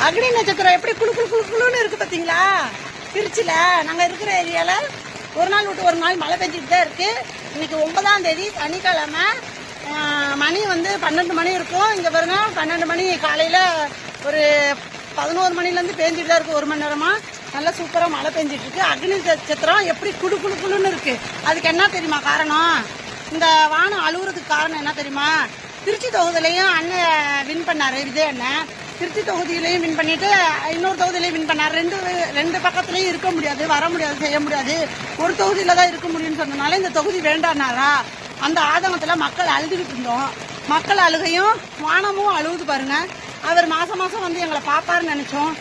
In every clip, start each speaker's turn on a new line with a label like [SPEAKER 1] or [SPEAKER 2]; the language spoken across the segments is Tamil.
[SPEAKER 1] அக்னி நட்சத்திரம் எப்படி குழு குழு குழு குழுன்னு இருக்கு பார்த்தீங்களா? திருச்சியில் நாங்கள் இருக்கிற ஏரியாவில் ஒரு நாள் விட்டு ஒரு நாள் மழை பெஞ்சிட்டு தான் இருக்கு. இன்னைக்கு 9ஆம் தேதி சனிக்கிழமை. மணி 12 மணி இருக்கும். இங்கே பாருங்க 12 மணி காலையில் ஒரு 11 மணிலேருந்து பேஞ்சிட்டு தான் இருக்கு. 1 மணி நேரமாக நல்லா சூப்பராக மழை பெஞ்சிட்டு இருக்கு. அக்னி நட்சத்திரம் எப்படி குழு குழு குழுன்னு இருக்கு. அதுக்கு என்ன தெரியுமா காரணம்? இந்த வானம் அழுகுறதுக்கு காரணம் என்ன தெரியுமா? திருச்சி தொகுதியிலையும் அண்ணன் வின் பண்ணாரு. விஜய் அண்ணன் திருச்சி தொகுதியிலையும் வின் பண்ணிட்டு இன்னொரு தொகுதியிலையும் வின் பண்ணார். ரெண்டு பக்கத்துலையும் இருக்க முடியாது, வர முடியாது, செய்ய முடியாது. ஒரு தொகுதியில தான் இருக்க முடியும்னு சொன்னனால இந்த தொகுதி வேண்டானாரா? அந்த ஆதங்கத்தில் மக்கள் அழுதுகிட்டு இருந்தோம். மக்கள் அழுகையும் வானமும் அழுகுது பாருங்க. அவர் மாசம் எங்களை பார்ப்பாருன்னு நினைச்சோம்.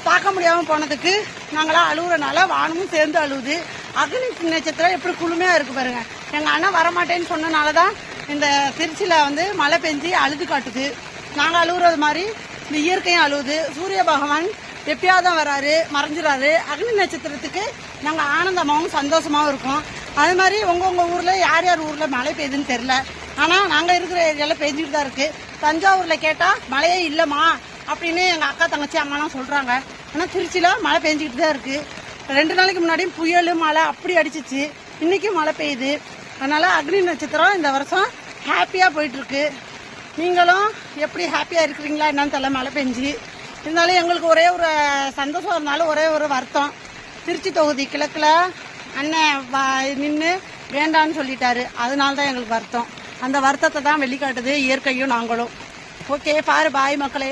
[SPEAKER 1] பார்க்க முடியாமல் போனதுக்கு நாங்களாம் அழுகுறனால வானமும் சேர்ந்து அழுகுது. அக்னி நட்சத்திரம் எப்படி குளுமையா இருக்கு பாருங்க. எங்க அண்ணன் வரமாட்டேன்னு சொன்னனால தான் இந்த திருச்சியில் மழை பெஞ்சு அழுது காட்டுது. நாங்கள் அழுகுறது மாதிரி இந்த இயற்கையும் அழுகுது. சூரிய பகவான் எப்பயாவது தான் வராரு, மறைஞ்சிடாரு. அக்னி நட்சத்திரத்துக்கு நாங்கள் ஆனந்தமாகவும் சந்தோஷமாகவும் இருக்கோம். அது மாதிரி உங்கள் ஊரில் யார் யார் ஊரில் மழை பெய்யுதுன்னு தெரில. ஆனால் நாங்கள் இருக்கிற ஏரியாவில் பெஞ்சிட்டு தான் இருக்குது. தஞ்சாவூரில் கேட்டால் மழையே இல்லைம்மா அப்படின்னு எங்கள் அக்கா தங்கச்சி அம்மாலாம் சொல்கிறாங்க. ஆனால் திருச்சியில் மழை பெஞ்சிக்கிட்டு தான் இருக்குது. 2 நாளைக்கு முன்னாடியும் புயல் மழை அப்படி அடிச்சிச்சு. இன்றைக்கும் மழை பெய்யுது. அதனால் அக்னி நட்சத்திரம் இந்த வருஷம் ஹாப்பியாக போயிட்டுருக்கு. நீங்களும் எப்படி ஹாப்பியாக இருக்கிறீங்களா என்னன்னு தெரியல. மழை பெஞ்சு இருந்தாலும் எங்களுக்கு ஒரே ஒரு சந்தோஷம் இருந்தாலும் ஒரே ஒரு வருத்தம். திருச்சி தொகுதி கிழக்கில் அண்ணன் நின்று வேண்டான்னு சொல்லிட்டாரு. அதனால தான் எங்களுக்கு வருத்தம். அந்த வருத்தத்தை தான் வெளிக்காட்டுது இயற்கையும் நாங்களும். ஓகே பாரு, பாய் மக்களே.